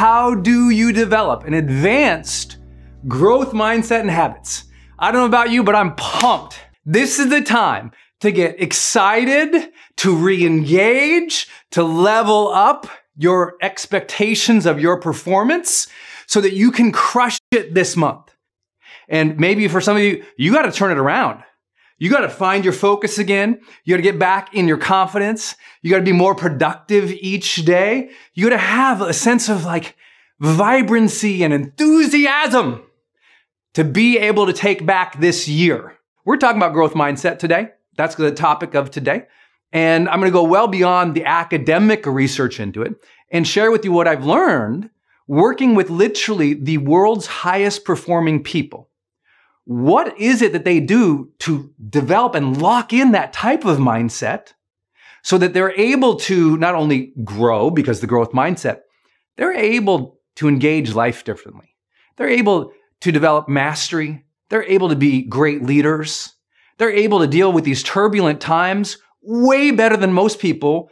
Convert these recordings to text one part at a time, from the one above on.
how do you develop an advanced growth mindset and habits? I don't know about you, but I'm pumped. This is the time to get excited, to re-engage, to level up your expectations of your performance so that you can crush it this month. And maybe for some of you, you got to turn it around. You got to find your focus again. You got to get back in your confidence. You got to be more productive each day. You got to have a sense of like vibrancy and enthusiasm to be able to take back this year. We're talking about growth mindset today. That's the topic of today. And I'm going to go well beyond the academic research into it and share with you what I've learned working with literally the world's highest performing people. What is it that they do to develop and lock in that type of mindset so that they're able to not only grow because the growth mindset, they're able to engage life differently. They're able to develop mastery. They're able to be great leaders. They're able to deal with these turbulent times way better than most people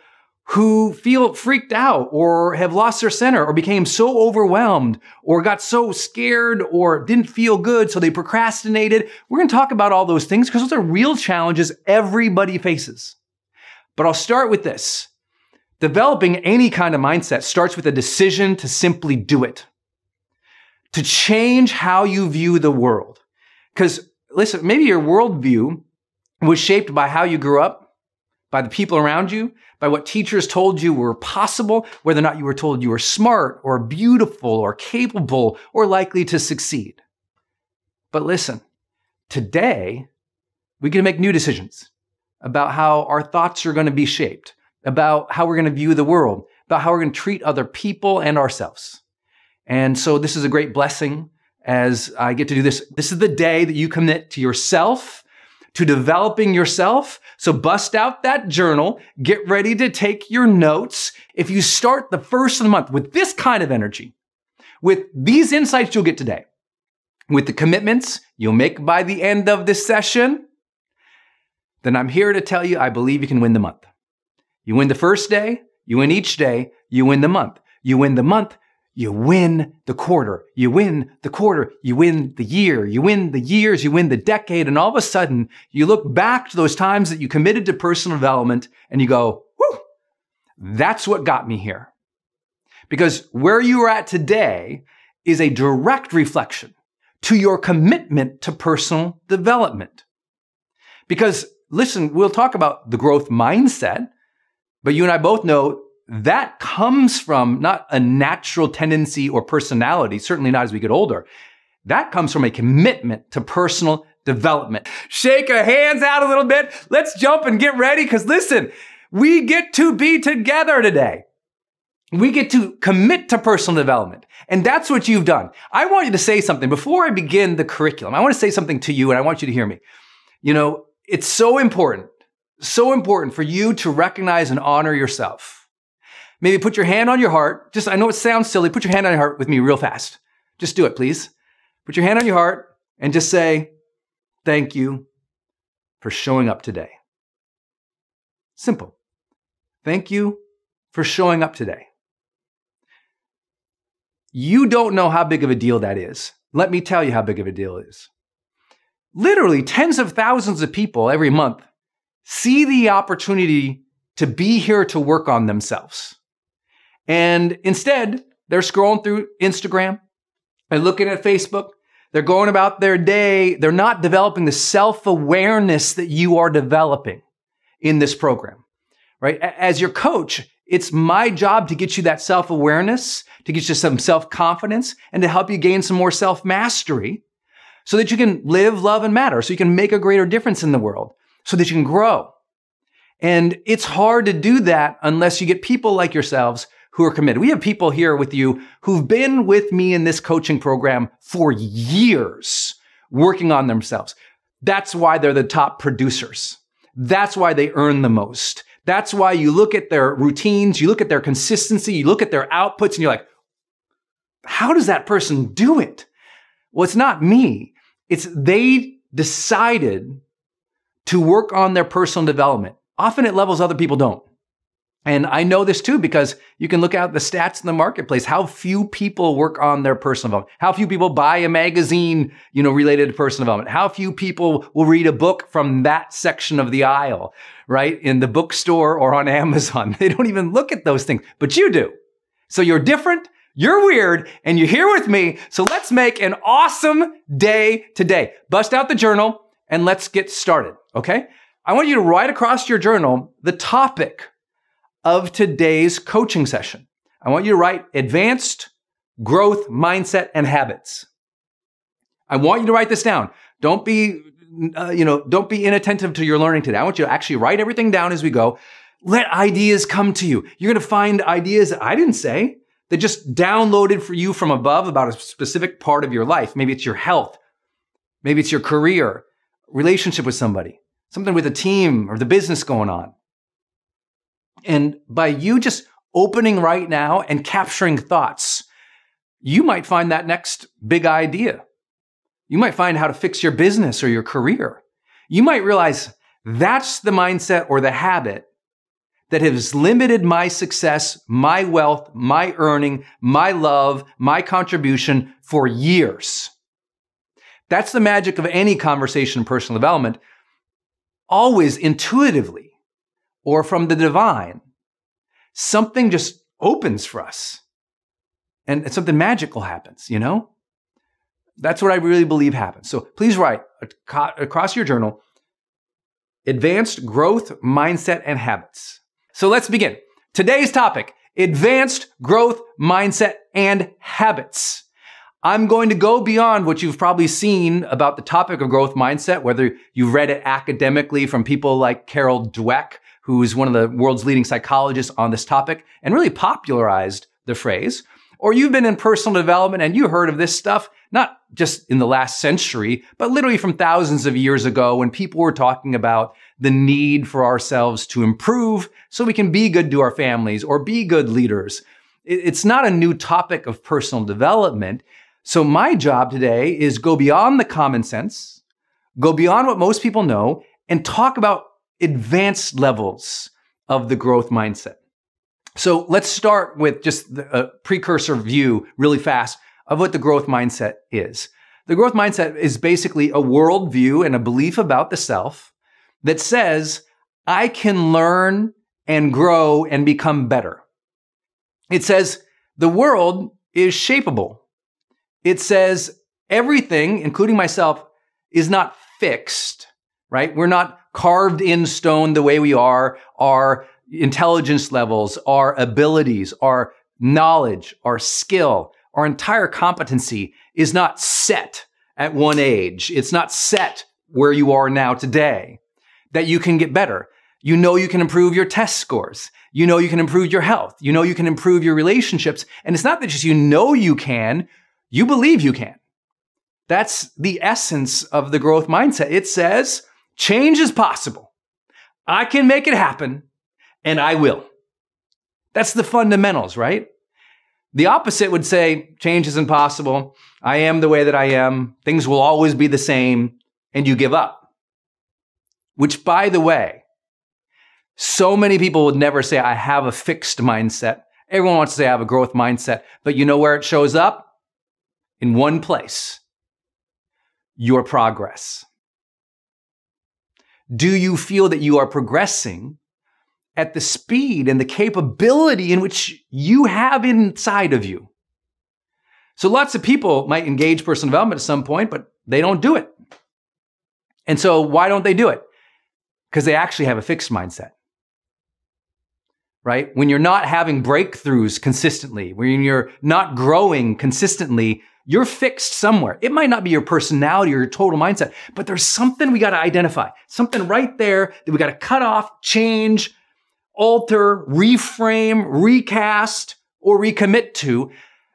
who feel freaked out or have lost their center or became so overwhelmed or got so scared or didn't feel good, so they procrastinated. We're going to talk about all those things because those are real challenges everybody faces. But I'll start with this. Developing any kind of mindset starts with a decision to simply do it, to change how you view the world. Because listen, maybe your worldview was shaped by how you grew up, by the people around you, by what teachers told you were possible, whether or not you were told you were smart or beautiful or capable or likely to succeed. But listen, today, we can make new decisions about how our thoughts are going to be shaped, about how we're going to view the world, about how we're going to treat other people and ourselves. And so this is a great blessing as I get to do this. This is the day that you commit to yourself, to developing yourself. So bust out that journal, get ready to take your notes. If you start the first of the month with this kind of energy, with these insights you'll get today, with the commitments you'll make by the end of this session, then I'm here to tell you, I believe you can win the month. You win the first day, you win each day, you win the month. You win the month, you win the quarter, you win the quarter, you win the year, you win the years, you win the decade, and all of a sudden, you look back to those times that you committed to personal development and you go, whew, that's what got me here. Because where you are at today is a direct reflection to your commitment to personal development. Because listen, we'll talk about the growth mindset, but you and I both know that comes from not a natural tendency or personality, certainly not as we get older. That comes from a commitment to personal development. Shake our hands out a little bit. Let's jump and get ready because listen, we get to be together today. We get to commit to personal development. And that's what you've done. I want you to say something before I begin the curriculum. I want to say something to you and I want you to hear me. You know, it's so important for you to recognize and honor yourself. Maybe put your hand on your heart. I know it sounds silly. Put your hand on your heart with me real fast. Just do it, please. Put your hand on your heart and just say, thank you for showing up today. Simple. Thank you for showing up today. You don't know how big of a deal that is. Let me tell you how big of a deal it is. Literally tens of thousands of people every month see the opportunity to be here to work on themselves. And instead, they're scrolling through Instagram and looking at Facebook. They're going about their day. They're not developing the self-awareness that you are developing in this program, right? As your coach, it's my job to get you that self-awareness, to get you some self-confidence, and to help you gain some more self-mastery so that you can live, love, and matter, so you can make a greater difference in the world, so that you can grow. And it's hard to do that unless you get people like yourselves who are committed. We have people here with you who've been with me in this coaching program for years, working on themselves. That's why they're the top producers. That's why they earn the most. That's why you look at their routines, you look at their consistency, you look at their outputs, and you're like, how does that person do it? Well, it's not me. It's they decided to work on their personal development, often at levels other people don't. And I know this too, because you can look at the stats in the marketplace, how few people work on their personal development, how few people buy a magazine, related to personal development, how few people will read a book from that section of the aisle, right? In the bookstore or on Amazon. They don't even look at those things, but you do. So you're different, you're weird, and you're here with me. So let's make an awesome day today. Bust out the journal and let's get started, okay? I want you to write across your journal the topic of today's coaching session. I want you to write advanced growth mindset and habits. I want you to write this down. Don't be inattentive to your learning today. I want you to actually write everything down as we go. Let ideas come to you. You're going to find ideas that I didn't say, that just downloaded for you from above about a specific part of your life. Maybe it's your health. Maybe it's your career, relationship with somebody, something with a team or the business going on. And by you just opening right now and capturing thoughts, you might find that next big idea. You might find how to fix your business or your career. You might realize that's the mindset or the habit that has limited my success, my wealth, my earning, my love, my contribution for years. That's the magic of any conversation in personal development. Always intuitively, or from the divine, something just opens for us and something magical happens, That's what I really believe happens. So please write across your journal, advanced growth mindset and habits. So let's begin. Today's topic, advanced growth mindset and habits. I'm going to go beyond what you've probably seen about the topic of growth mindset, whether you've read it academically from people like Carol Dweck, who's one of the world's leading psychologists on this topic and really popularized the phrase, or you've been in personal development and you heard of this stuff, not just in the last century, but literally from thousands of years ago when people were talking about the need for ourselves to improve so we can be good to our families or be good leaders. It's not a new topic of personal development. So my job today is go beyond the common sense, go beyond what most people know, and talk about advanced levels of the growth mindset. So let's start with just a precursor view really fast of what the growth mindset is. The growth mindset is basically a worldview and a belief about the self that says, I can learn and grow and become better. It says the world is shapeable. It says everything, including myself, is not fixed, right? We're not carved in stone the way we are. Our intelligence levels, our abilities, our knowledge, our skill, our entire competency is not set at one age. It's not set where you are now today, that you can get better. You can improve your test scores. You can improve your health. You can improve your relationships. And it's not that just you can, you believe you can. That's the essence of the growth mindset. It says, change is possible. I can make it happen, and I will. That's the fundamentals, right? The opposite would say, change is impossible. I am the way that I am. Things will always be the same, and you give up. Which, by the way, so many people would never say, I have a fixed mindset. Everyone wants to say, I have a growth mindset. But you know where it shows up? In one place. Your progress. Do you feel that you are progressing at the speed and the capability in which you have inside of you? So lots of people might engage personal development at some point, but they don't do it. And so why don't they do it? Because they actually have a fixed mindset, right? When you're not having breakthroughs consistently, when you're not growing consistently, you're fixed somewhere. It might not be your personality or your total mindset, but there's something we got to identify, something right there that we got to cut off, change, alter, reframe, recast, or recommit to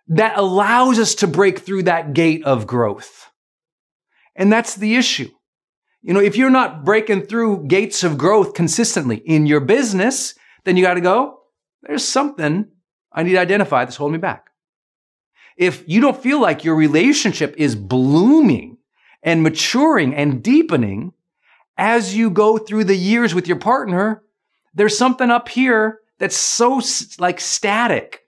that allows us to break through that gate of growth. And that's the issue. If you're not breaking through gates of growth consistently in your business, then you got to go, there's something I need to identify that's holding me back. If you don't feel like your relationship is blooming and maturing and deepening as you go through the years with your partner, there's something up here that's so like static,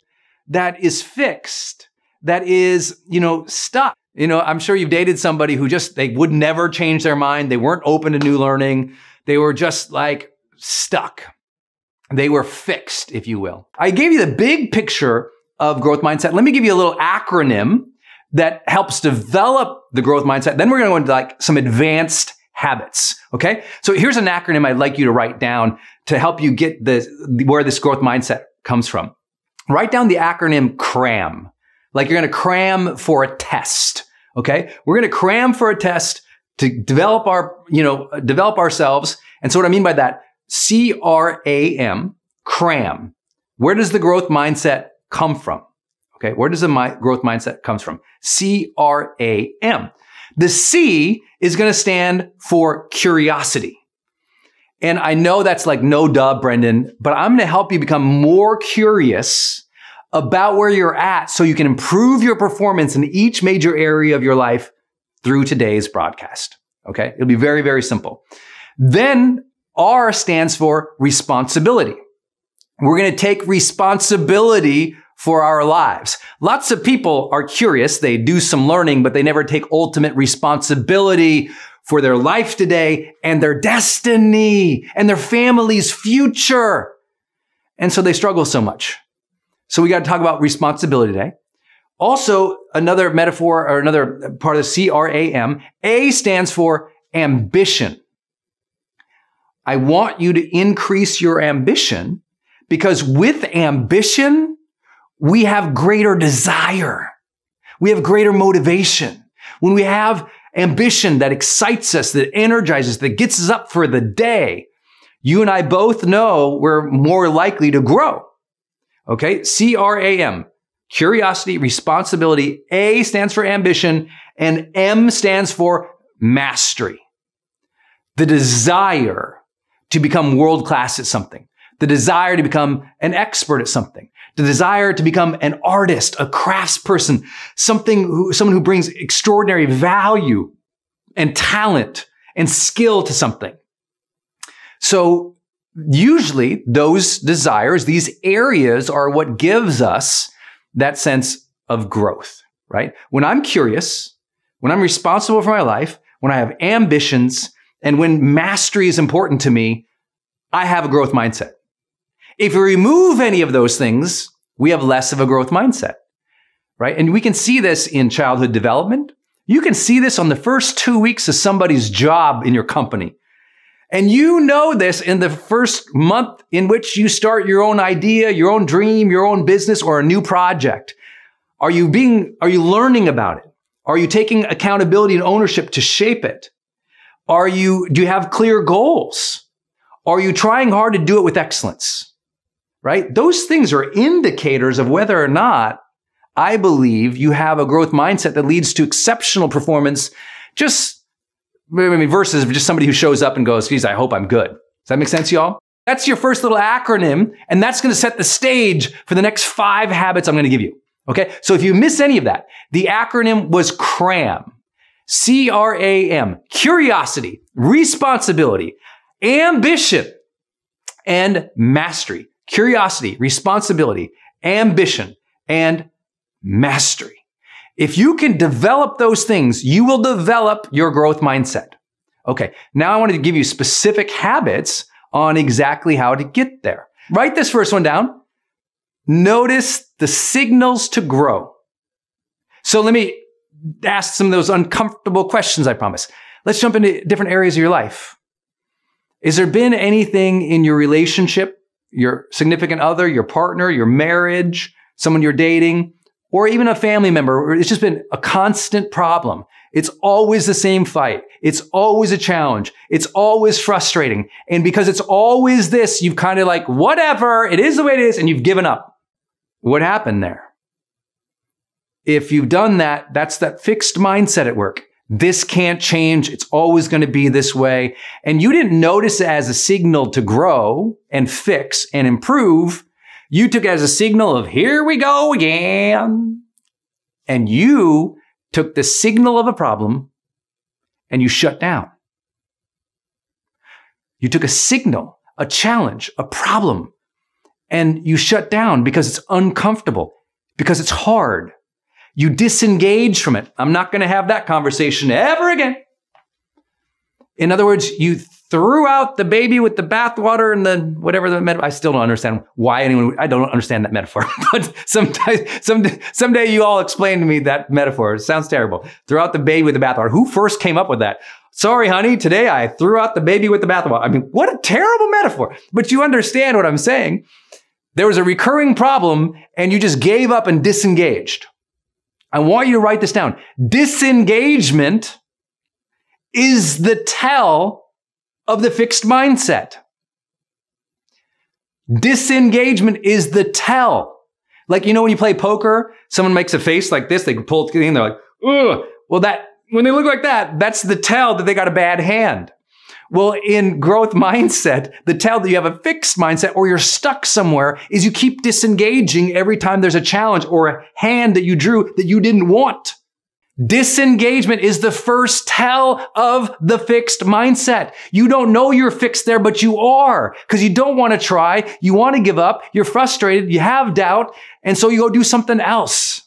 that is fixed, that is, stuck. I'm sure you've dated somebody who they would never change their mind. They weren't open to new learning. They were just like stuck. They were fixed, if you will. I gave you the big picture of growth mindset. Let me give you a little acronym that helps develop the growth mindset. Then we're going to go into like some advanced habits. Okay. So here's an acronym I'd like you to write down to help you get where this growth mindset comes from. Write down the acronym CRAM. Like you're going to cram for a test. Okay. We're going to cram for a test to develop ourselves. And so what I mean by that, CRAM, cram. Where does the growth mindset come from? Okay. Where does the growth mindset comes from? CRAM. The C is going to stand for curiosity. And I know that's like no duh, Brendon, but I'm going to help you become more curious about where you're at so you can improve your performance in each major area of your life through today's broadcast. Okay. It'll be very, very simple. Then R stands for responsibility. We're going to take responsibility for our lives. Lots of people are curious. They do some learning, but they never take ultimate responsibility for their life today and their destiny and their family's future. And so they struggle so much. So we got to talk about responsibility today. Also, another metaphor or another part of the CRAM, A stands for ambition. I want you to increase your ambition because with ambition, we have greater desire. We have greater motivation. When we have ambition that excites us, that energizes, that gets us up for the day, you and I both know we're more likely to grow. Okay, CRAM, curiosity, responsibility. A stands for ambition, and M stands for mastery. The desire to become world-class at something. The desire to become an expert at something. The desire to become an artist, a craftsperson, someone who brings extraordinary value and talent and skill to something. So usually those desires, these areas are what gives us that sense of growth, right? When I'm curious, when I'm responsible for my life, when I have ambitions, and when mastery is important to me, I have a growth mindset. If we remove any of those things, we have less of a growth mindset, right? And we can see this in childhood development. You can see this on the first 2 weeks of somebody's job in your company. And you know this in the first month in which you start your own idea, your own dream, your own business, or a new project. Are you learning about it? Are you taking accountability and ownership to shape it? Do you have clear goals? Are you trying hard to do it with excellence? Right? Those things are indicators of whether or not I believe you have a growth mindset that leads to exceptional performance versus just somebody who shows up and goes, geez, I hope I'm good. Does that make sense, y'all? That's your first little acronym, and that's going to set the stage for the next 5 habits I'm going to give you. Okay? So if you miss any of that, the acronym was CRAM. CRAM. Curiosity, responsibility, ambition, and mastery. Curiosity, responsibility, ambition, and mastery. If you can develop those things, you will develop your growth mindset. Okay, now I wanted to give you specific habits on exactly how to get there. Write this first one down. Notice the signals to grow. So let me ask some of those uncomfortable questions, I promise. Let's jump into different areas of your life. Has there been anything in your relationship, your significant other, your partner, your marriage, someone you're dating, or even a family member? It's just been a constant problem. It's always the same fight. It's always a challenge. It's always frustrating. And because it's always this, you've kind of like, whatever, it is the way it is, and you've given up. What happened there? If you've done that, that's that fixed mindset at work. This can't change. It's always going to be this way. And you didn't notice it as a signal to grow and fix and improve. You took it as a signal of, here we go again. And you took the signal of a problem and you shut down. You took a signal, a challenge, a problem, and you shut down because it's uncomfortable, because it's hard. You disengage from it. I'm not going to have that conversation ever again. In other words, you threw out the baby with the bathwater and the whatever the metaphor. I still don't understand why I don't understand that metaphor. But someday you all explain to me that metaphor. It sounds terrible. Throw out the baby with the bathwater. Who first came up with that? Sorry, honey, today I threw out the baby with the bathwater. I mean, what a terrible metaphor. But you understand what I'm saying. There was a recurring problem and you just gave up and disengaged. I want you to write this down. Disengagement is the tell of the fixed mindset. Disengagement is the tell. Like, you know, when you play poker, someone makes a face like this, they pull it in, they're like, ugh. Well, when they look like that, that's the tell that they got a bad hand. Well, in growth mindset, the tell that you have a fixed mindset or you're stuck somewhere is you keep disengaging every time there's a challenge or a hand that you drew that you didn't want. Disengagement is the first tell of the fixed mindset. You don't know you're fixed there, but you are, because you don't want to try. You want to give up. You're frustrated. You have doubt. And so you go do something else.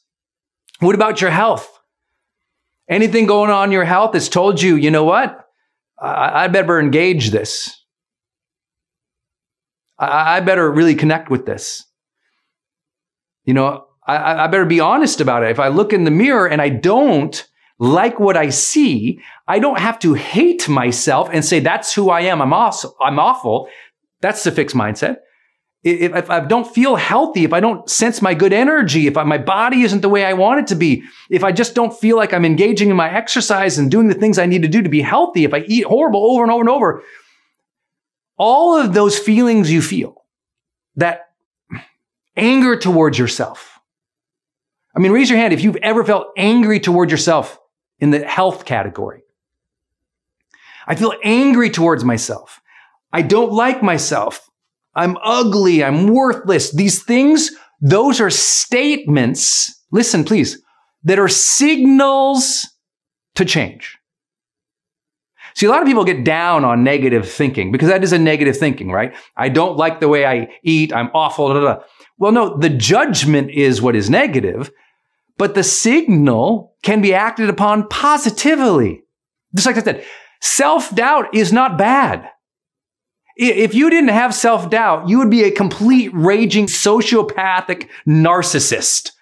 What about your health? Anything going on in your health that's told you, you know what? I better engage this. I better really connect with this. You know, I better be honest about it. If I look in the mirror and I don't like what I see, I don't have to hate myself and say, that's who I am. I'm awful. That's the fixed mindset. If I don't feel healthy, if I don't sense my good energy, if my body isn't the way I want it to be, if I just don't feel like I'm engaging in my exercise and doing the things I need to do to be healthy, if I eat horrible over and over and over, all of those feelings you feel, that anger towards yourself. I mean, raise your hand if you've ever felt angry toward yourself in the health category. I feel angry towards myself. I don't like myself. I'm ugly. I'm worthless. These things, those are statements, listen, please, that are signals to change. See, a lot of people get down on negative thinking because that is a negative thinking, right? I don't like the way I eat. I'm awful. Blah, blah, blah. Well, no, the judgment is what is negative, but the signal can be acted upon positively. Just like I said, self-doubt is not bad. If you didn't have self-doubt, you would be a complete raging sociopathic narcissist.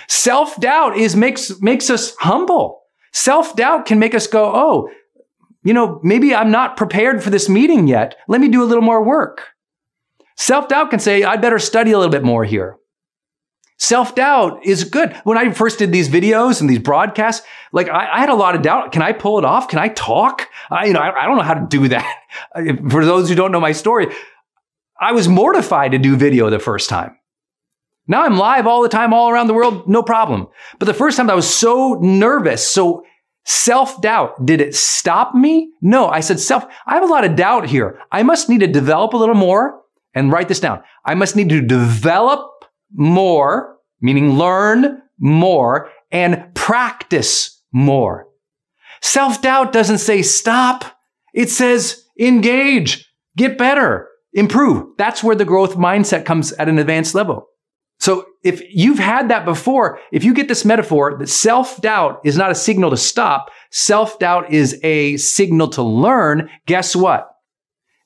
Self-doubt makes us humble. Self-doubt can make us go, oh, you know, maybe I'm not prepared for this meeting yet. Let me do a little more work. Self-doubt can say, I'd better study a little bit more here. Self-doubt is good. When I first did these videos and these broadcasts, like I had a lot of doubt. Can I pull it off? Can I talk? I don't know how to do that. For those who don't know my story, I was mortified to do video the first time. Now I'm live all the time, all around the world, no problem. But the first time I was so nervous, so self-doubt, did it stop me? No, I said, I have a lot of doubt here. I must need to develop a little more. And write this down. I must need to develop more, meaning learn more, and practice more. Self-doubt doesn't say stop. It says engage, get better, improve. That's where the growth mindset comes at an advanced level. So if you've had that before, if you get this metaphor that self-doubt is not a signal to stop, self-doubt is a signal to learn, guess what?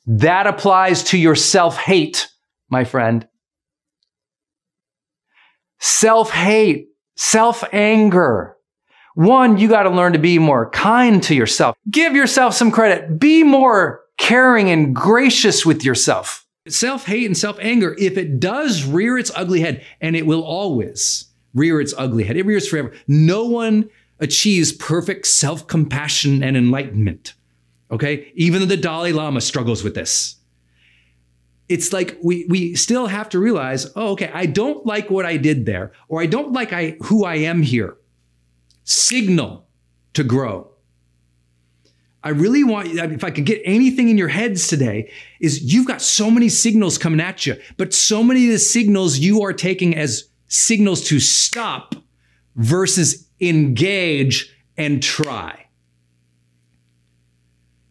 That applies to your self-hate, my friend. Self-hate, self-anger. One, you got to learn to be more kind to yourself. Give yourself some credit. Be more caring and gracious with yourself. Self-hate and self-anger, if it does rear its ugly head, and it will always rear its ugly head, it rears forever. No one achieves perfect self-compassion and enlightenment. Okay? Even the Dalai Lama struggles with this. It's like we still have to realize, oh, okay, I don't like what I did there, or I don't like who I am here. Signal to grow. I really want, if I could get anything in your heads today, is you've got so many signals coming at you, but so many of the signals you are taking as signals to stop versus engage and try.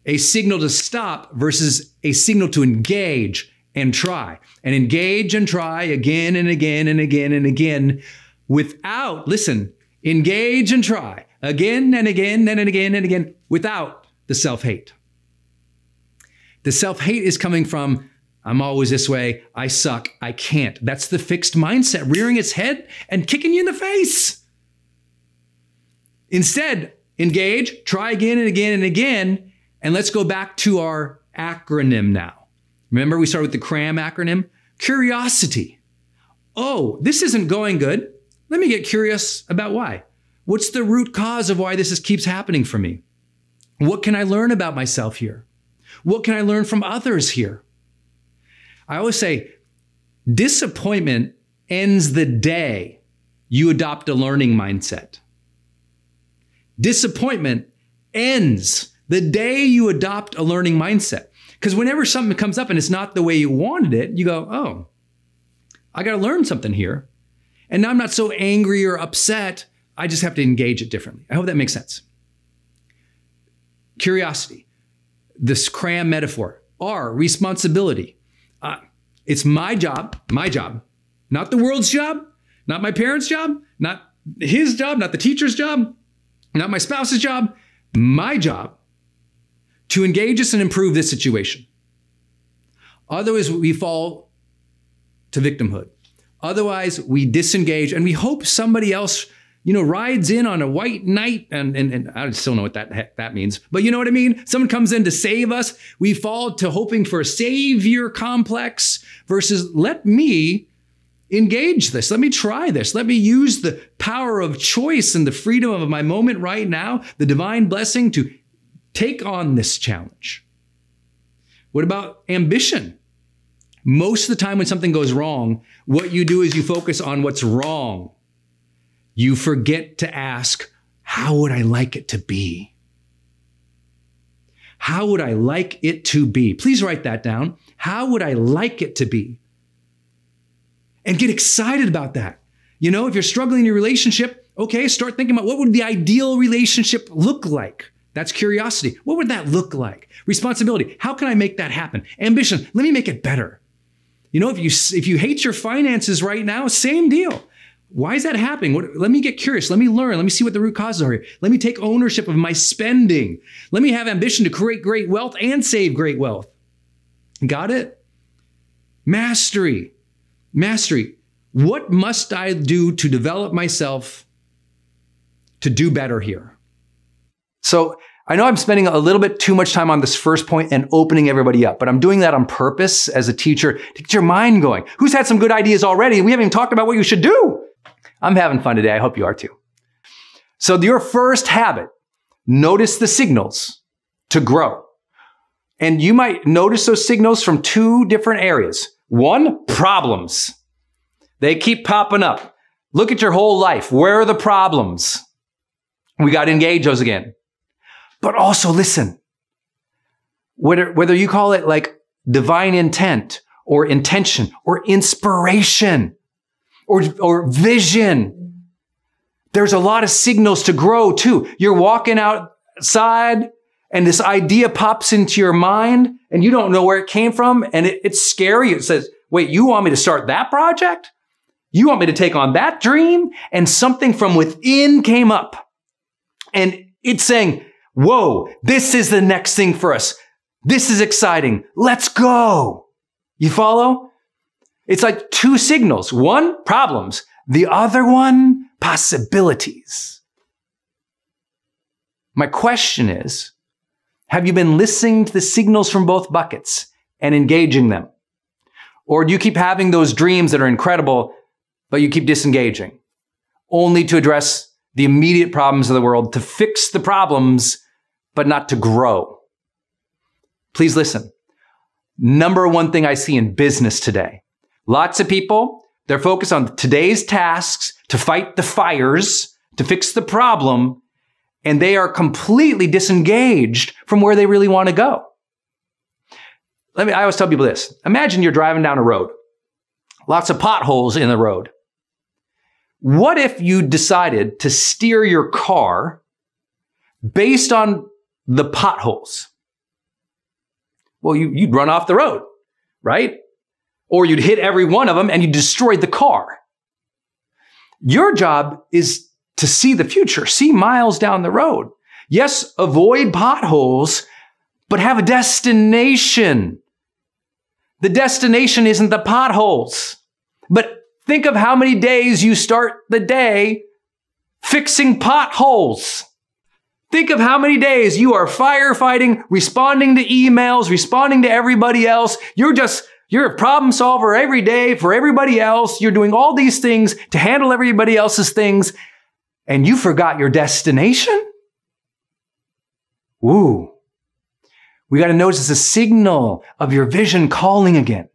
A signal to stop versus a signal to engage and try and engage and try again and again and again and again without, listen, engage and try again and again and again and again without the self-hate. The self-hate is coming from, I'm always this way, I suck, I can't. That's the fixed mindset rearing its head and kicking you in the face. Instead, engage, try again and again and again, and let's go back to our acronym now. Remember we started with the CRAM acronym? Curiosity. Oh, this isn't going good. Let me get curious about why. What's the root cause of why this keeps happening for me? What can I learn about myself here? What can I learn from others here? I always say, disappointment ends the day you adopt a learning mindset. Disappointment ends the day you adopt a learning mindset. Because whenever something comes up and it's not the way you wanted it, you go, oh, I got to learn something here. And now I'm not so angry or upset. I just have to engage it differently. I hope that makes sense. Curiosity, this CRAM metaphor. R, responsibility. It's my job, not the world's job, not my parents' job, not his job, not the teacher's job, not my spouse's job, my job to engage us and improve this situation. Otherwise, we fall to victimhood. Otherwise, we disengage and we hope somebody else, rides in on a white knight, and I still know what that means, but you know what I mean? Someone comes in to save us. We fall to hoping for a savior complex versus let me engage this. Let me try this. Let me use the power of choice and the freedom of my moment right now, the divine blessing to take on this challenge. What about ambition? Most of the time when something goes wrong, what you do is you focus on what's wrong. You forget to ask, how would I like it to be? How would I like it to be? Please write that down. How would I like it to be? And get excited about that. If you're struggling in your relationship, okay, start thinking about what would the ideal relationship look like? That's curiosity. What would that look like? Responsibility. How can I make that happen? Ambition. Let me make it better. If you hate your finances right now, same deal. Why is that happening? Let me get curious. Let me learn. Let me see what the root causes are here. Let me take ownership of my spending. Let me have ambition to create great wealth and save great wealth. Got it? Mastery. Mastery. What must I do to develop myself to do better here? So I know I'm spending a little bit too much time on this first point and opening everybody up, but I'm doing that on purpose as a teacher to get your mind going. Who's had some good ideas already? We haven't even talked about what you should do. I'm having fun today. I hope you are too. So your first habit, notice the signals to grow. And you might notice those signals from two different areas. One, problems. They keep popping up. Look at your whole life. Where are the problems? We got to engage those again. But also listen, whether you call it like divine intent or intention or inspiration or vision, there's a lot of signals to grow too. You're walking outside and this idea pops into your mind and you don't know where it came from and it's scary. It says, wait, you want me to start that project? You want me to take on that dream? And something from within came up and it's saying, whoa, this is the next thing for us. This is exciting. Let's go. You follow? It's like two signals. One, problems. The other one, possibilities. My question is, have you been listening to the signals from both buckets and engaging them? Or do you keep having those dreams that are incredible, but you keep disengaging, only to address the immediate problems of the world, to fix the problems, but not to grow? Please listen. Number one thing I see in business today, lots of people, they're focused on today's tasks to fight the fires, to fix the problem, and they are completely disengaged from where they really want to go. I always tell people this. Imagine you're driving down a road, lots of potholes in the road. What if you decided to steer your car based on the potholes? Well, you'd run off the road, right? or you'd hit every one of them and you destroyed the car. Your job is to see the future, see miles down the road. Yes, avoid potholes, but have a destination. The destination isn't the potholes. But think of how many days you start the day fixing potholes. Think of how many days you are firefighting, responding to emails, responding to everybody else. You're a problem solver every day for everybody else. You're doing all these things to handle everybody else's things, and you forgot your destination? Ooh. We got to notice it's a signal of your vision calling again.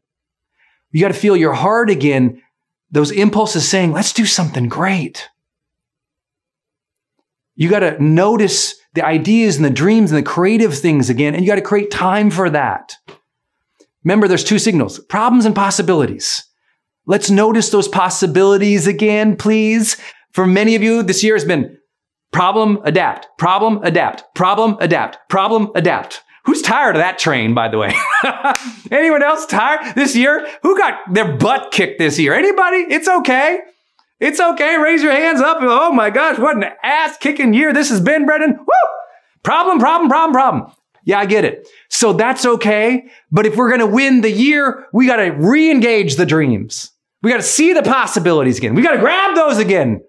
You got to feel your heart again, those impulses saying, let's do something great. You got to notice the ideas and the dreams and the creative things again, and you got to create time for that. Remember, there's two signals, problems and possibilities. Let's notice those possibilities again, please. For many of you, this year has been problem, adapt, problem, adapt, problem, adapt, problem, adapt. Who's tired of that train, by the way? Anyone else tired this year? Who got their butt kicked this year? Anybody? It's okay. It's okay. Raise your hands up. Oh my gosh, what an ass-kicking year this has been, Brendon. Woo! Problem, problem, problem, problem. Yeah, I get it. So that's okay. But if we're going to win the year, we got to re-engage the dreams. We got to see the possibilities again. We got to grab those again.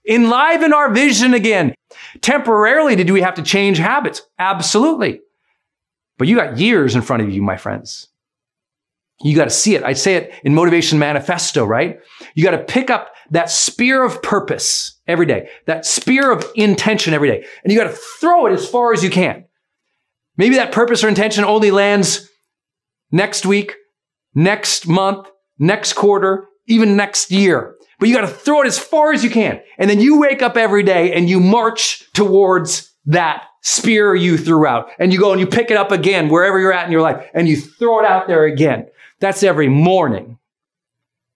Enliven our vision again. Temporarily, did we have to change habits? Absolutely. But you got years in front of you, my friends. You got to see it. I say it in Motivation Manifesto, right? You got to pick up that spear of purpose every day, that spear of intention every day, and you got to throw it as far as you can. Maybe that purpose or intention only lands next week, next month, next quarter, even next year. But you got to throw it as far as you can. And then you wake up every day and you march towards that spear you threw out. And you go and you pick it up again wherever you're at in your life and you throw it out there again. That's every morning,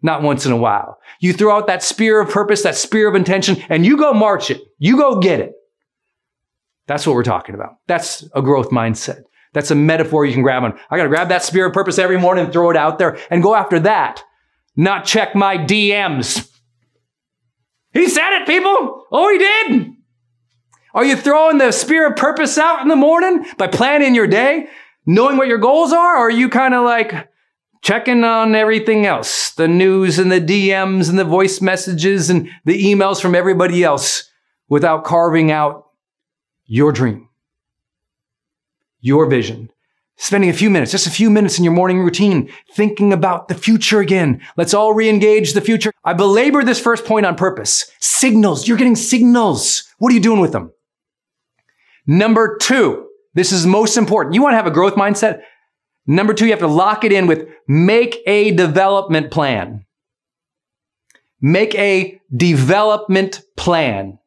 not once in a while. You throw out that spear of purpose, that spear of intention, and you go march it. You go get it. That's what we're talking about. That's a growth mindset. That's a metaphor you can grab on. I got to grab that spear of purpose every morning and throw it out there and go after that, not check my DMs. He said it, people. Oh, he did. Are you throwing the spear of purpose out in the morning by planning your day, knowing what your goals are? Or are you kind of like checking on everything else, the news and the DMs and the voice messages and the emails from everybody else without carving out your dream, your vision? Spending a few minutes, just a few minutes in your morning routine, thinking about the future again. Let's all re-engage the future. I belabor this first point on purpose. Signals. You're getting signals. What are you doing with them? Number two, this is most important. You want to have a growth mindset? Number two, you have to lock it in with make a development plan. Make a development plan.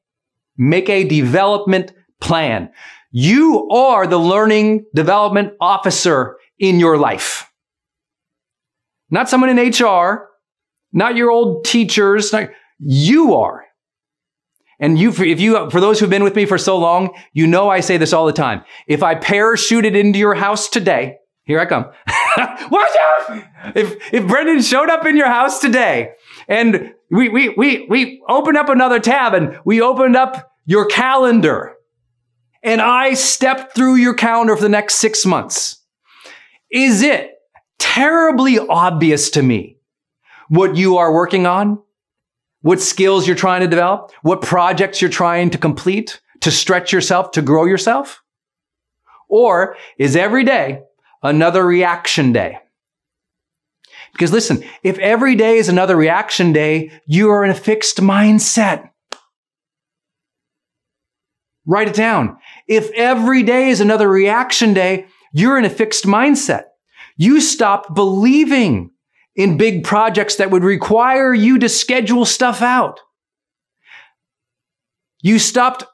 Make a development plan. You are the learning development officer in your life. Not someone in HR, not your old teachers. You are. And for those who've been with me for so long, you know I say this all the time. If I parachuted into your house today, here I come. Watch out! If Brendon showed up in your house today and we opened up another tab and we opened up your calendar and I stepped through your calendar for the next 6 months, is it terribly obvious to me what you are working on? What skills you're trying to develop? What projects you're trying to complete to stretch yourself, to grow yourself? Or is every day another reaction day? Because listen, if every day is another reaction day, you are in a fixed mindset. Write it down. If every day is another reaction day, you're in a fixed mindset. You stopped believing in big projects that would require you to schedule stuff out. You stopped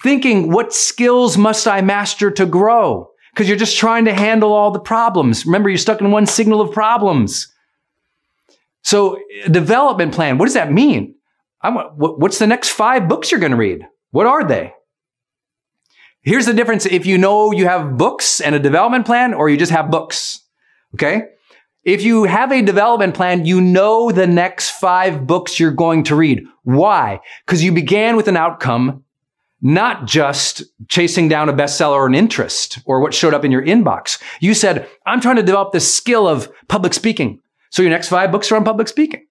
thinking, what skills must I master to grow? Because you're just trying to handle all the problems. Remember, you're stuck in one signal of problems. So a development plan, what does that mean? What's the next 5 books you're going to read? What are they? Here's the difference if you know you have books and a development plan or you just have books, okay? If you have a development plan, you know the next 5 books you're going to read. Why? Because you began with an outcome, not just chasing down a bestseller or an interest or what showed up in your inbox. You said, I'm trying to develop the skill of public speaking. So your next 5 books are on public speaking.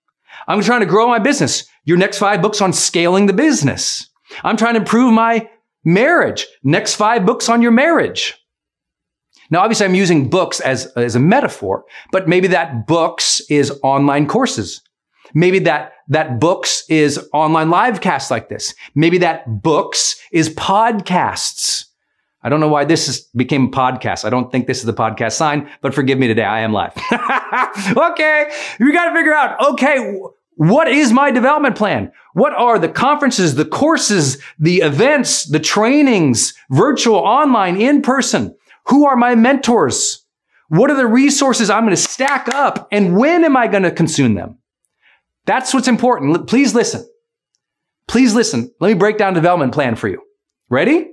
I'm trying to grow my business. Your next 5 books on scaling the business. I'm trying to improve my marriage. Next 5 books on your marriage. Now, obviously, I'm using books as a metaphor, but maybe that books is online courses. Maybe that books is online live casts like this. Maybe that books is podcasts. I don't know why became a podcast. I don't think this is the podcast sign, but forgive me today. I am live. Okay. We got to figure out, okay, what is my development plan? What are the conferences, the courses, the events, the trainings, virtual, online, in person? Who are my mentors? What are the resources I'm going to stack up? And when am I going to consume them? That's what's important. Please listen. Please listen. Let me break down a development plan for you. Ready?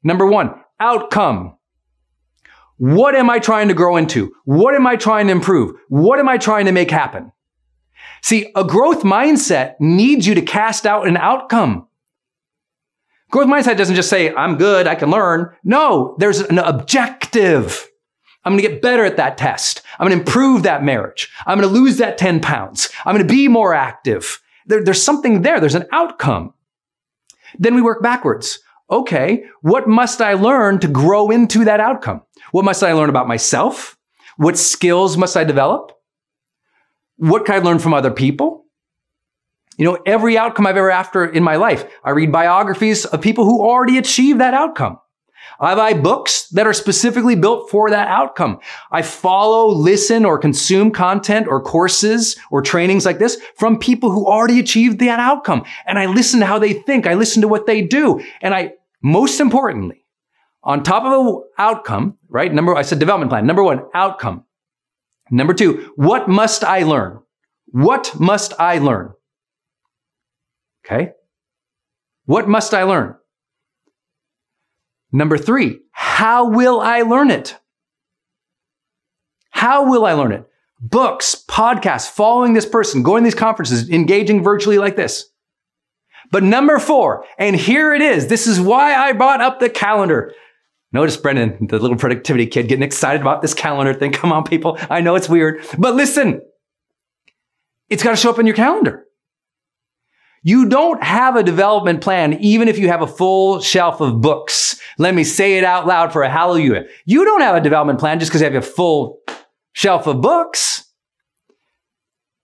Number 1, outcome. What am I trying to grow into? What am I trying to improve? What am I trying to make happen? See, a growth mindset needs you to cast out an outcome. Growth mindset doesn't just say, I'm good, I can learn. No, there's an objective. I'm going to get better at that test. I'm going to improve that marriage. I'm going to lose that 10 pounds. I'm going to be more active. There's something there. There's an outcome. Then we work backwards. Okay, what must I learn to grow into that outcome? What must I learn about myself? What skills must I develop? What can I learn from other people? You know, every outcome I've ever after in my life, I read biographies of people who already achieved that outcome. I buy books that are specifically built for that outcome. I follow, listen, or consume content or courses or trainings like this from people who already achieved that outcome. And I listen to how they think. I listen to what they do. And most importantly, on top of an outcome, right? I said development plan. Number 1, outcome. Number 2, what must I learn? What must I learn? Okay. What must I learn? Number 3, how will I learn it? How will I learn it? Books, podcasts, following this person, going to these conferences, engaging virtually like this. But number 4, and here it is. This is why I brought up the calendar. Notice Brendon, the little productivity kid, getting excited about this calendar thing. Come on, people. I know it's weird, but listen, it's got to show up in your calendar. You don't have a development plan, even if you have a full shelf of books. Let me say it out loud for a hallelujah. You don't have a development plan just because you have a full shelf of books.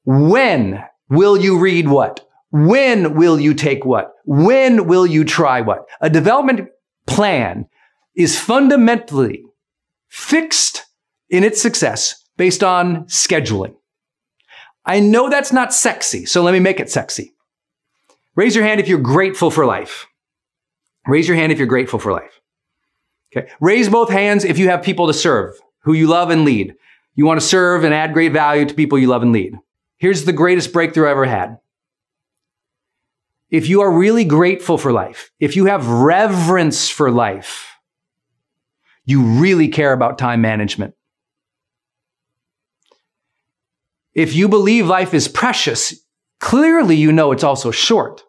When will you read what? When will you take what? When will you try what? A development plan is fundamentally fixed in its success based on scheduling. I know that's not sexy, so let me make it sexy. Raise your hand if you're grateful for life. Raise your hand if you're grateful for life. Okay. Raise both hands if you have people to serve, who you love and lead. You want to serve and add great value to people you love and lead. Here's the greatest breakthrough I ever had. If you are really grateful for life, if you have reverence for life, you really care about time management. If you believe life is precious, clearly you know it's also short.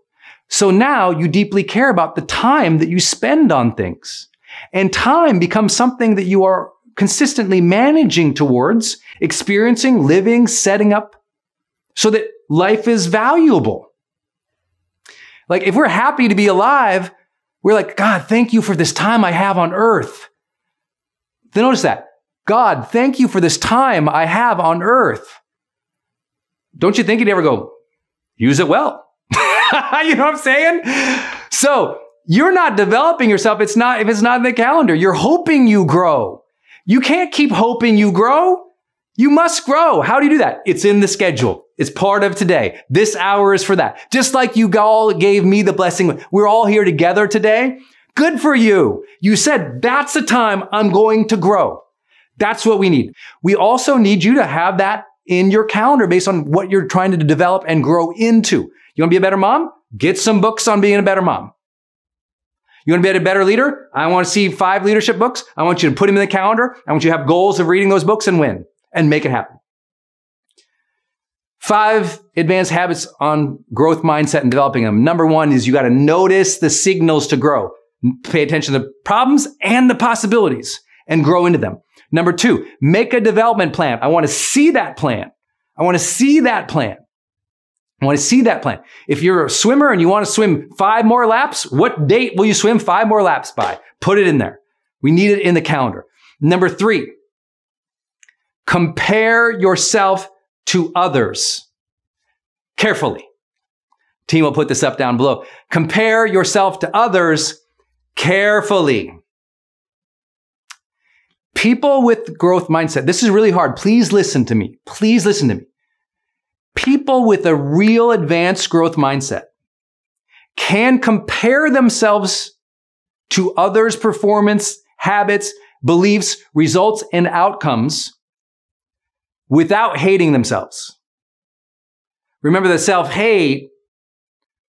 So now you deeply care about the time that you spend on things. And time becomes something that you are consistently managing towards, experiencing, living, setting up, so that life is valuable. Like if we're happy to be alive, we're like, God, thank you for this time I have on earth. Then notice that. God, thank you for this time I have on earth. Don't you think you'd ever go, use it well? You know what I'm saying? So you're not developing yourself. If it's not in the calendar. You're hoping you grow. You can't keep hoping you grow. You must grow. How do you do that? It's in the schedule. It's part of today. This hour is for that. Just like you all gave me the blessing. We're all here together today. Good for you. You said, that's the time I'm going to grow. That's what we need. We also need you to have that in your calendar based on what you're trying to develop and grow into. You want to be a better mom? Get some books on being a better mom. You want to be a better leader? I want to see 5 leadership books. I want you to put them in the calendar. I want you to have goals of reading those books and win and make it happen. 5 advanced habits on growth mindset and developing them. Number 1 is you got to notice the signals to grow. Pay attention to the problems and the possibilities and grow into them. Number 2, make a development plan. I want to see that plan. I want to see that plan. I want to see that plan. If you're a swimmer and you want to swim 5 more laps, what date will you swim 5 more laps by? Put it in there. We need it in the calendar. Number 3, compare yourself to others carefully. Team will put this up down below. Compare yourself to others carefully. People with growth mindset, this is really hard. Please listen to me. Please listen to me. People with a real advanced growth mindset can compare themselves to others' performance, habits, beliefs, results, and outcomes without hating themselves. Remember that self-hate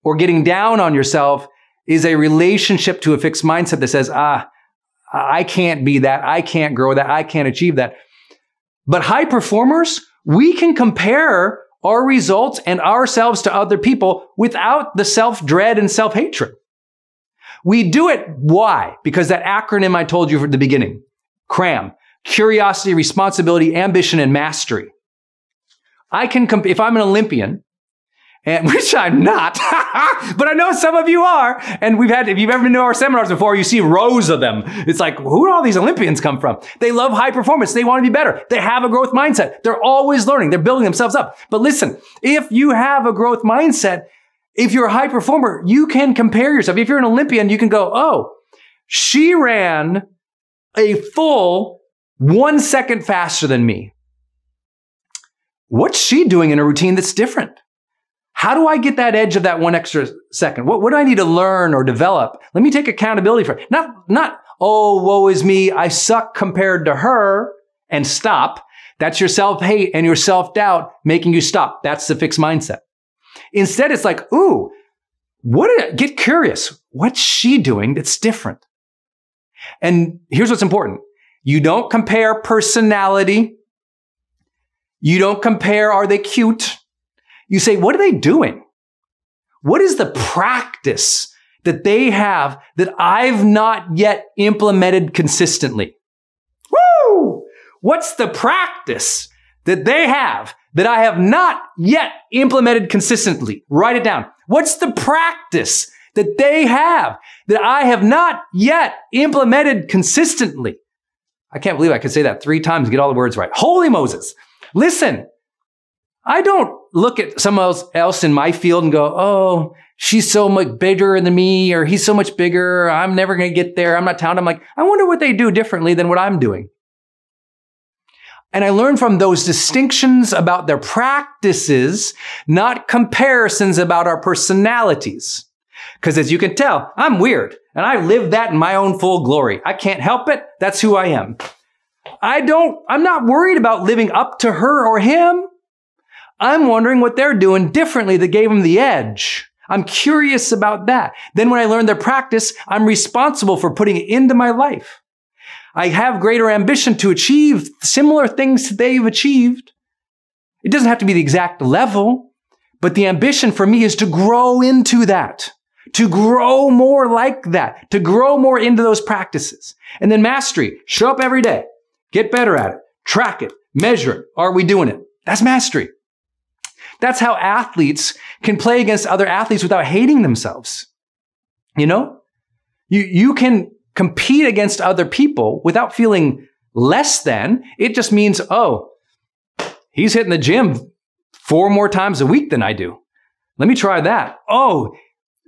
or getting down on yourself is a relationship to a fixed mindset that says, I can't be that, I can't grow that, I can't achieve that. But high performers, we can compare our results and ourselves to other people without the self-dread and self-hatred. We do it. Why? Because that acronym I told you from the beginning, CRAM, curiosity, responsibility, ambition, and mastery. I can, if I'm an Olympian, and which I'm not, but I know some of you are. And if you've ever been to our seminars before, you see rows of them. It's like, who do all these Olympians come from? They love high performance. They want to be better. They have a growth mindset. They're always learning. They're building themselves up. But listen, if you have a growth mindset, if you're a high performer, you can compare yourself. If you're an Olympian, you can go, oh, she ran a full 1 second faster than me. What's she doing in a routine that's different? How do I get that edge of that 1 extra second? What do I need to learn or develop? Let me take accountability for it. Not, oh, woe is me, I suck compared to her, and stop. That's your self-hate and your self-doubt making you stop. That's the fixed mindset. Instead, it's like, ooh, get curious. What's she doing that's different? And here's what's important. You don't compare personality. You don't compare, are they cute? You say, what are they doing? What is the practice that they have that I've not yet implemented consistently? Woo! What's the practice that they have that I have not yet implemented consistently? Write it down. What's the practice that they have that I have not yet implemented consistently? I can't believe I could say that 3 times and get all the words right. Holy Moses. Listen, I don't look at someone else in my field and go, oh, she's so much bigger than me, or he's so much bigger. I'm never going to get there. I'm not talented. I'm like, I wonder what they do differently than what I'm doing. And I learn from those distinctions about their practices, not comparisons about our personalities. Because as you can tell, I'm weird and I live that in my own full glory. I can't help it. That's who I am. I'm not worried about living up to her or him. I'm wondering what they're doing differently that gave them the edge. I'm curious about that. Then when I learn their practice, I'm responsible for putting it into my life. I have greater ambition to achieve similar things they've achieved. It doesn't have to be the exact level, but the ambition for me is to grow into that, to grow more like that, to grow more into those practices. And then mastery, show up every day, get better at it, track it, measure it. Are we doing it? That's mastery. That's how athletes can play against other athletes without hating themselves. You know, you can compete against other people without feeling less than. It just means, oh, he's hitting the gym 4 more times a week than I do. Let me try that. Oh,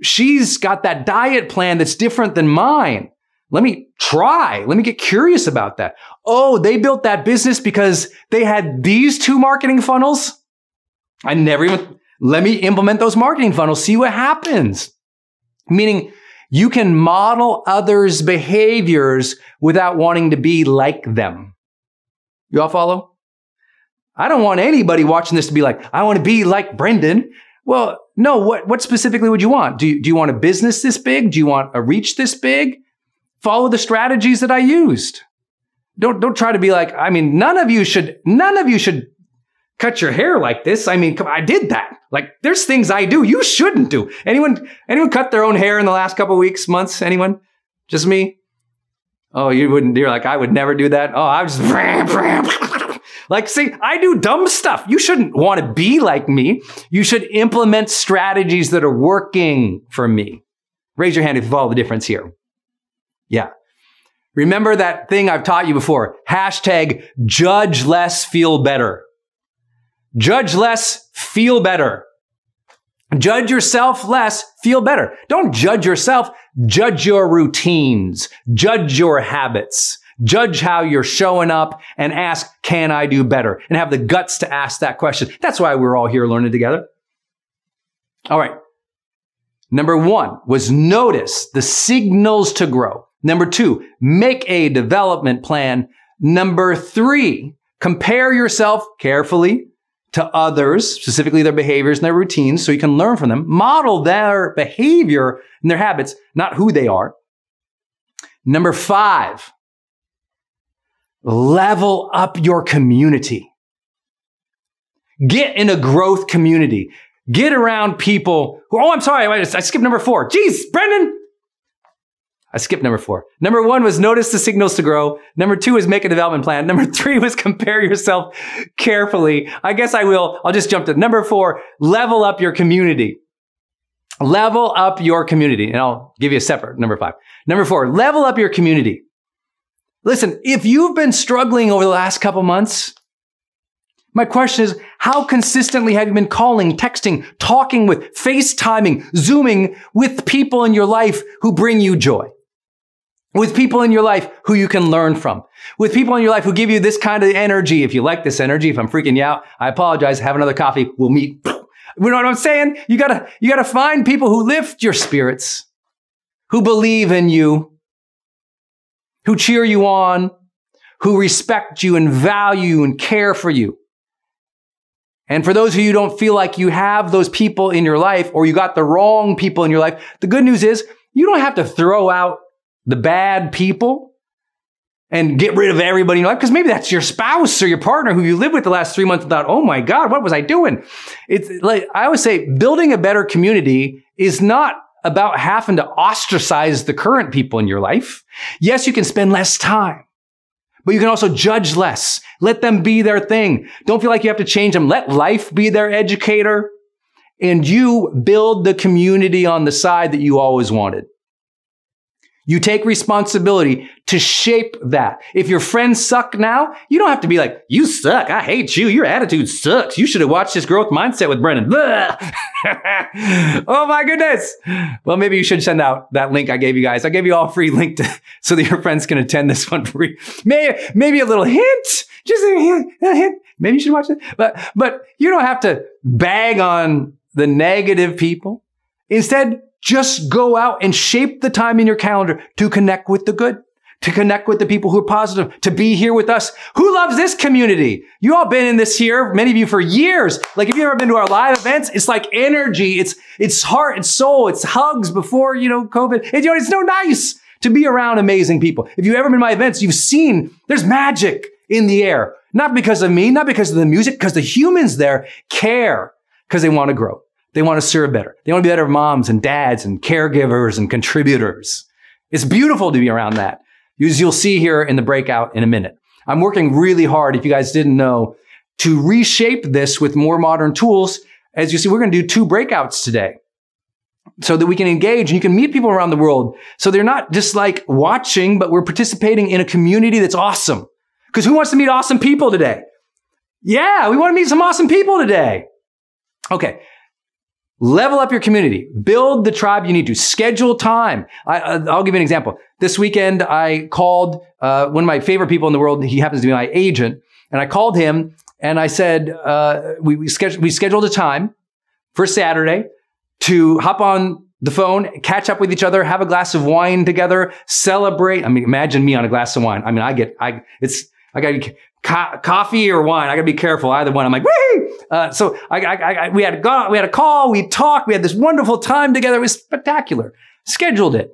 she's got that diet plan that's different than mine. Let me try. Let me get curious about that. Oh, they built that business because they had these 2 marketing funnels. Let me implement those marketing funnels, see what happens. Meaning you can model others' behaviors without wanting to be like them. You all follow? I don't want anybody watching this to be like, I want to be like Brendon. Well, no, what specifically would you want? Do you want a business this big? Do you want a reach this big? Follow the strategies that I used. Don't try to be like, none of you should cut your hair like this. I mean, I did that. Like, there's things I do you shouldn't do. Anyone cut their own hair in the last couple of weeks, months? Anyone? Just me? Oh, you wouldn't. You're like, I would never do that. Oh, I was just like, see, I do dumb stuff. You shouldn't want to be like me. You should implement strategies that are working for me. Raise your hand if you follow the difference here. Yeah. Remember that thing I've taught you before. Hashtag judge less, feel better. Judge less, feel better. Judge yourself less, feel better. Don't judge yourself. Judge your routines. Judge your habits. Judge how you're showing up and ask, can I do better? And have the guts to ask that question. That's why we're all here learning together. All right. Number 1 was notice the signals to grow. Number 2, make a development plan. Number 3, compare yourself carefully to others, specifically their behaviors and their routines, so you can learn from them. Model their behavior and their habits, not who they are. Number 5, level up your community. Get in a growth community. Get around people who, oh, I'm sorry, I skipped number 4. Geez, Brendon. I skipped number 4. Number 1 was notice the signals to grow. Number 2 is make a development plan. Number 3 was compare yourself carefully. I guess I'll just jump to number 4, level up your community. Level up your community. And I'll give you a separate number 5. Number 4, level up your community. Listen, if you've been struggling over the last couple months, my question is, how consistently have you been calling, texting, talking with, FaceTiming, Zooming with people in your life who bring you joy? With people in your life who you can learn from. With people in your life who give you this kind of energy. If you like this energy, if I'm freaking you out, I apologize. Have another coffee. We'll meet. You know what I'm saying? You gotta find people who lift your spirits, who believe in you, who cheer you on, who respect you and value and care for you. And for those of you who don't feel like you have those people in your life, or you got the wrong people in your life, the good news is you don't have to throw out the bad people and get rid of everybody in your life, because maybe that's your spouse or your partner who you lived with the last 3 months and thought, oh my God, what was I doing? It's like, I always say, building a better community is not about having to ostracize the current people in your life. Yes, you can spend less time, but you can also judge less. Let them be their thing. Don't feel like you have to change them. Let life be their educator, and you build the community on the side that you always wanted. You take responsibility to shape that. If your friends suck now, you don't have to be like, you suck. I hate you. Your attitude sucks. You should have watched this growth mindset with Brendon. Oh my goodness. Well, maybe you should send out that link I gave you guys. I gave you all a free link so that your friends can attend this one free. Maybe a little hint. Just a hint. Maybe you should watch it. But you don't have to bag on the negative people. Instead, just go out and shape the time in your calendar to connect with the good, to connect with the people who are positive, to be here with us. Who loves this community? You all been in this here, many of you for years. Like, if you've ever been to our live events, it's like energy. It's heart, it's soul, it's hugs before, COVID. It's so nice to be around amazing people. If you've ever been to my events, you've seen there's magic in the air. Not because of me, not because of the music, because the humans there care because they want to grow. They want to serve better. They want to be better moms and dads and caregivers and contributors. It's beautiful to be around that. As you'll see here in the breakout in a minute. I'm working really hard, if you guys didn't know, to reshape this with more modern tools. As you see, we're going to do 2 breakouts today so that we can engage and you can meet people around the world. So they're not just like watching, but we're participating in a community that's awesome. Because who wants to meet awesome people today? Yeah, we want to meet some awesome people today. Okay. Level up your community. Build the tribe you need to. Schedule time. I'll give you an example. This weekend, I called one of my favorite people in the world. He happens to be my agent. And I called him and I said, we scheduled a time for Saturday to hop on the phone, catch up with each other, have a glass of wine together, celebrate. I mean, imagine me on a glass of wine. I mean, I got coffee or wine. I gotta be careful. Either one. I'm like, whee! So we had a call. We talked. We had this wonderful time together. It was spectacular. Scheduled it.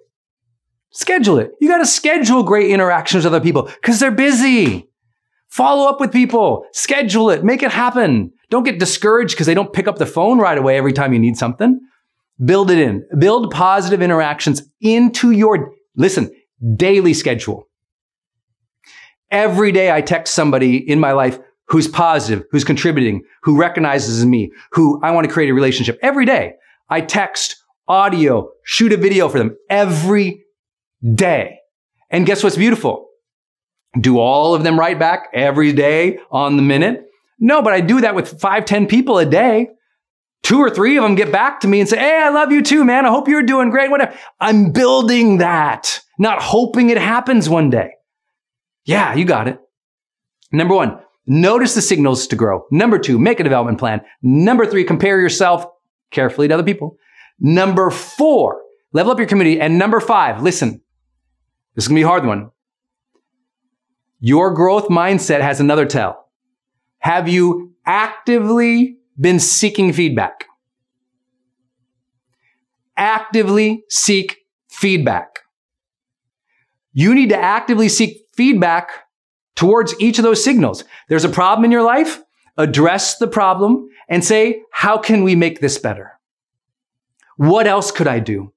Schedule it. You got to schedule great interactions with other people because they're busy. Follow up with people. Schedule it. Make it happen. Don't get discouraged because they don't pick up the phone right away every time you need something. Build it in. Build positive interactions into your, listen, daily schedule. Every day I text somebody in my life who's positive, who's contributing, who recognizes me, who I want to create a relationship. Every day I text, audio, shoot a video for them every day. And guess what's beautiful? Do all of them write back every day on the minute? No, but I do that with 5, 10 people a day. 2 or 3 of them get back to me and say, hey, I love you too, man. I hope you're doing great. Whatever. I'm building that, not hoping it happens one day. Yeah, you got it. Number 1, notice the signals to grow. Number 2, make a development plan. Number 3, compare yourself carefully to other people. Number 4, level up your community. And number 5, listen, this is going to be a hard one. Your growth mindset has another tell. Have you actively been seeking feedback? Actively seek feedback. You need to actively seek feedback towards each of those signals. There's a problem in your life, address the problem and say, how can we make this better? What else could I do?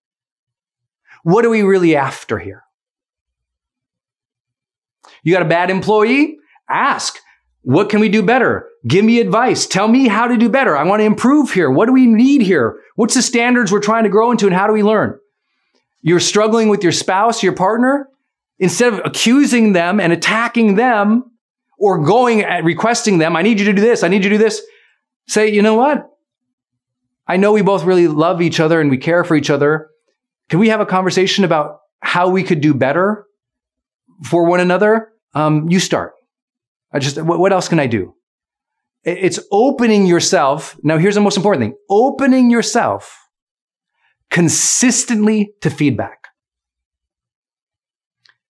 What are we really after here? You got a bad employee? Ask, what can we do better? Give me advice. Tell me how to do better. I want to improve here. What do we need here? What's the standards we're trying to grow into and how do we learn? You're struggling with your spouse, your partner? Instead of accusing them and attacking them or going at requesting them, I need you to do this, I need you to do this. Say, you know what? I know we both really love each other and we care for each other. Can we have a conversation about how we could do better for one another? You start. What else can I do? It's opening yourself. Now, here's the most important thing. Opening yourself consistently to feedback.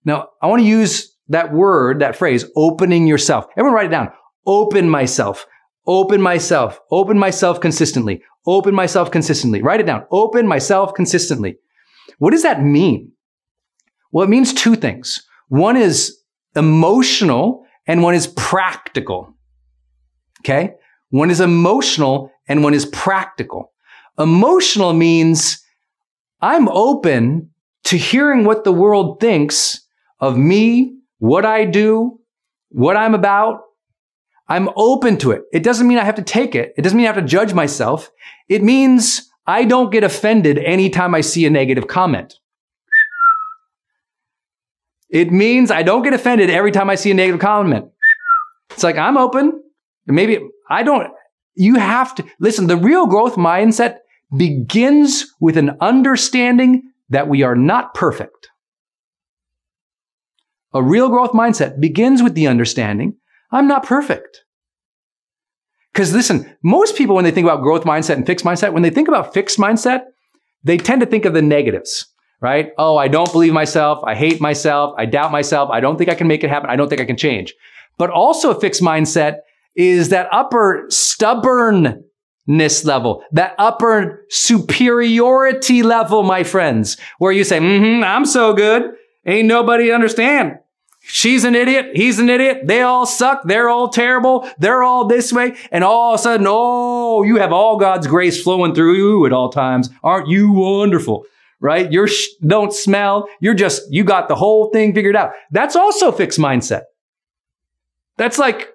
Now, I want to use that word, that phrase, opening yourself. Everyone write it down. Open myself. Open myself. Open myself consistently. Open myself consistently. Write it down. Open myself consistently. What does that mean? Well, it means 2 things. One is emotional and one is practical. Okay? One is emotional and one is practical. Emotional means I'm open to hearing what the world thinks of me, what I do, what I'm about. I'm open to it. It doesn't mean I have to take it. It doesn't mean I have to judge myself. It means I don't get offended anytime I see a negative comment. It means I don't get offended every time I see a negative comment. It's like, I'm open. Maybe I don't. You have to listen. The real growth mindset begins with an understanding that we are not perfect. A real growth mindset begins with the understanding I'm not perfect. Because listen, most people, when they think about growth mindset and fixed mindset, when they think about fixed mindset, they tend to think of the negatives, right? Oh, I don't believe myself. I hate myself. I doubt myself. I don't think I can make it happen. I don't think I can change. But also a fixed mindset is that upper stubbornness level, that upper superiority level, my friends, where you say, I'm so good. Ain't nobody understand. She's an idiot. He's an idiot. They all suck. They're all terrible. They're all this way. And all of a sudden, oh, you have all God's grace flowing through you at all times. Aren't you wonderful? Right? You don't smell. You got the whole thing figured out. That's also fixed mindset. That's like,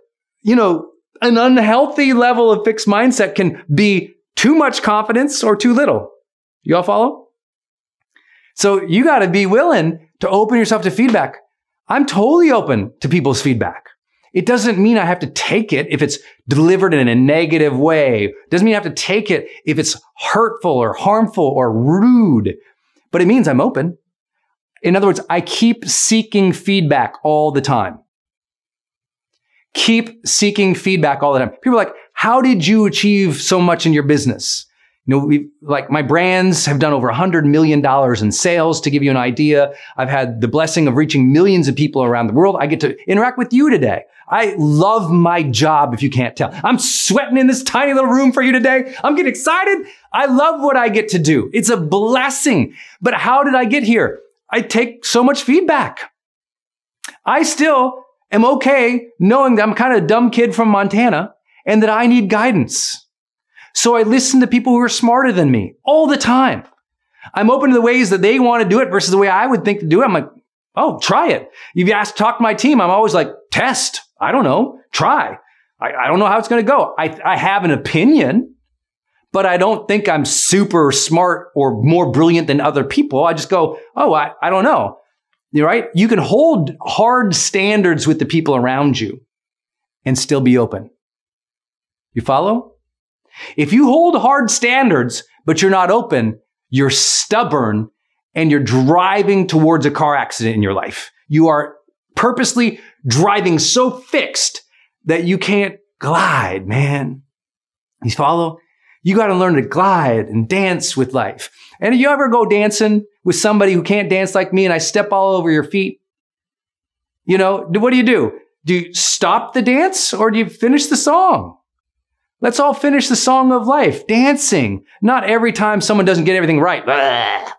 an unhealthy level of fixed mindset can be too much confidence or too little. You all follow? So you got to be willing to open yourself to feedback. I'm totally open to people's feedback. It doesn't mean I have to take it if it's delivered in a negative way. It doesn't mean I have to take it if it's hurtful or harmful or rude. But it means I'm open. In other words, I keep seeking feedback all the time. Keep seeking feedback all the time. People are like, how did you achieve so much in your business? My brands have done over $100 million in sales. To give you an idea, I've had the blessing of reaching millions of people around the world. I get to interact with you today. I love my job, if you can't tell. I'm sweating in this tiny little room for you today. I'm getting excited. I love what I get to do. It's a blessing. But how did I get here? I take so much feedback. I still am okay knowing that I'm kind of a dumb kid from Montana and that I need guidance. So I listen to people who are smarter than me all the time. I'm open to the ways that they want to do it versus the way I would think to do it. I'm like, oh, try it. You've asked to talk to my team. I'm always like, test. I don't know. Try. I don't know how it's going to go. I have an opinion, but I don't think I'm super smart or more brilliant than other people. I just go, oh, I don't know. You're right. You can hold hard standards with the people around you and still be open. You follow? If you hold hard standards, but you're not open, you're stubborn and you're driving towards a car accident in your life. You are purposely driving so fixed that you can't glide, man. You follow? You got to learn to glide and dance with life. And you ever go dancing with somebody who can't dance like me and I step all over your feet? You know, what do? Do you stop the dance or do you finish the song? Let's all finish the song of life, dancing. Not every time someone doesn't get everything right. Blah.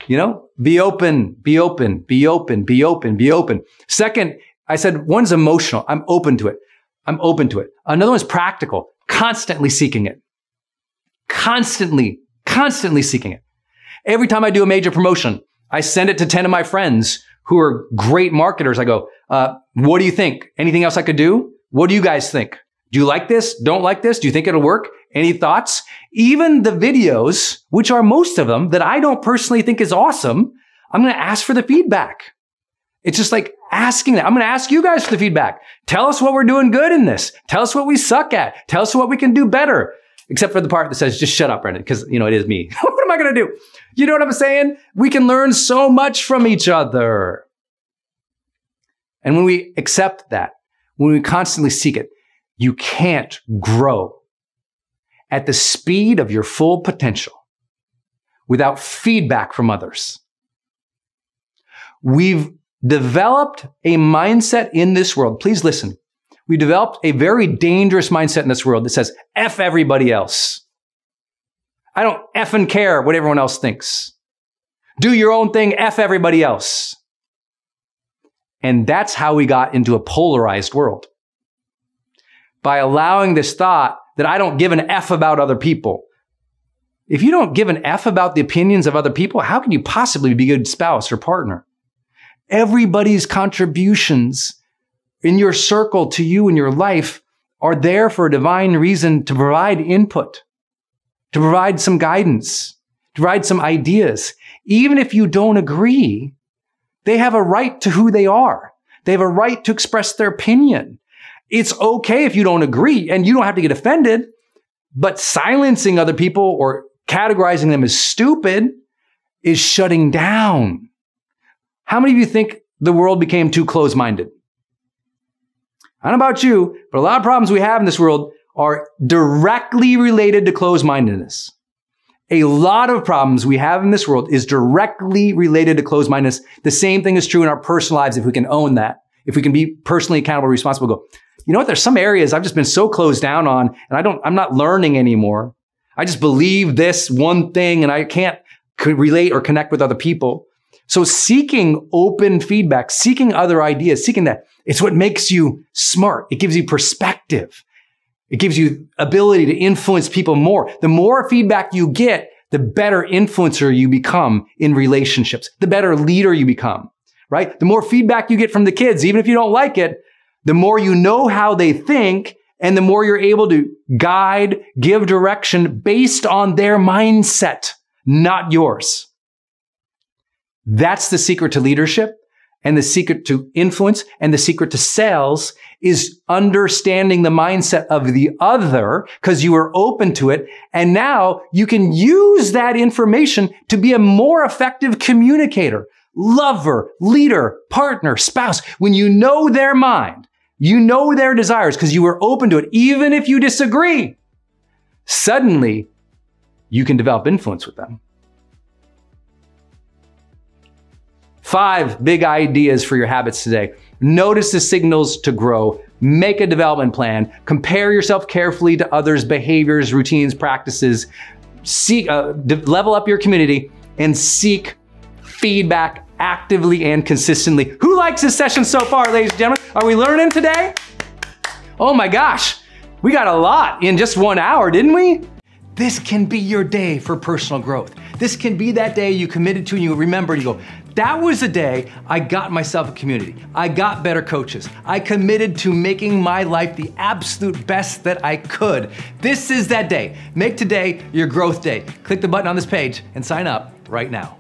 You know, be open, be open, be open, be open, be open. Second, I said one's emotional. I'm open to it. I'm open to it. Another one's practical, constantly seeking it. Constantly seeking it. Every time I do a major promotion, I send it to 10 of my friends who are great marketers. I go, what do you think? Anything else I could do? What do you guys think? Do you like this? Don't like this? Do you think it'll work? Any thoughts? Even the videos, which are most of them that I don't personally think is awesome, I'm going to ask for the feedback. It's just like asking that. I'm going to ask you guys for the feedback. Tell us what we're doing good in this. Tell us what we suck at. Tell us what we can do better. Except for the part that says, just shut up, Brendon, because, you know, it is me. What am I going to do? You know what I'm saying? We can learn so much from each other. And when we accept that, when we constantly seek it, you can't grow at the speed of your full potential without feedback from others. We've developed a mindset in this world. Please listen. We developed a very dangerous mindset in this world that says, F everybody else. I don't effing care what everyone else thinks. Do your own thing, F everybody else. And that's how we got into a polarized world. By allowing this thought that I don't give an F about other people. If you don't give an F about the opinions of other people, how can you possibly be a good spouse or partner? Everybody's contributions in your circle to you in your life are there for a divine reason to provide input, to provide some guidance, to provide some ideas. Even if you don't agree, they have a right to who they are. They have a right to express their opinion. It's okay if you don't agree and you don't have to get offended, but silencing other people or categorizing them as stupid is shutting down. How many of you think the world became too closed-minded? I don't know about you, but a lot of problems we have in this world are directly related to closed-mindedness. A lot of problems we have in this world is directly related to closed-mindedness. The same thing is true in our personal lives if we can own that. If we can be personally accountable, responsible, go, you know what, there's some areas I've just been so closed down on and I'm not learning anymore. I just believe this one thing and I can't relate or connect with other people. So seeking open feedback, seeking other ideas, seeking that, it's what makes you smart. It gives you perspective. It gives you ability to influence people more. The more feedback you get, the better influencer you become in relationships, the better leader you become, right? The more feedback you get from the kids, even if you don't like it, the more you know how they think and the more you're able to guide, give direction based on their mindset, not yours. That's the secret to leadership and the secret to influence and the secret to sales is understanding the mindset of the other because you are open to it. And now you can use that information to be a more effective communicator, lover, leader, partner, spouse. When you know their mind, you know their desires because you were open to it. Even if you disagree, suddenly you can develop influence with them. 5 big ideas for your habits today. Notice the signals to grow. Make a development plan. Compare yourself carefully to others' behaviors, routines, practices. Level up your community and seek feedback actively and consistently. Who likes this session so far, ladies and gentlemen? Are we learning today? Oh my gosh. We got a lot in just 1 hour, didn't we? This can be your day for personal growth. This can be that day you committed to and you remember and you go, that was the day I got myself a community. I got better coaches. I committed to making my life the absolute best that I could. This is that day. Make today your growth day. Click the button on this page and sign up right now.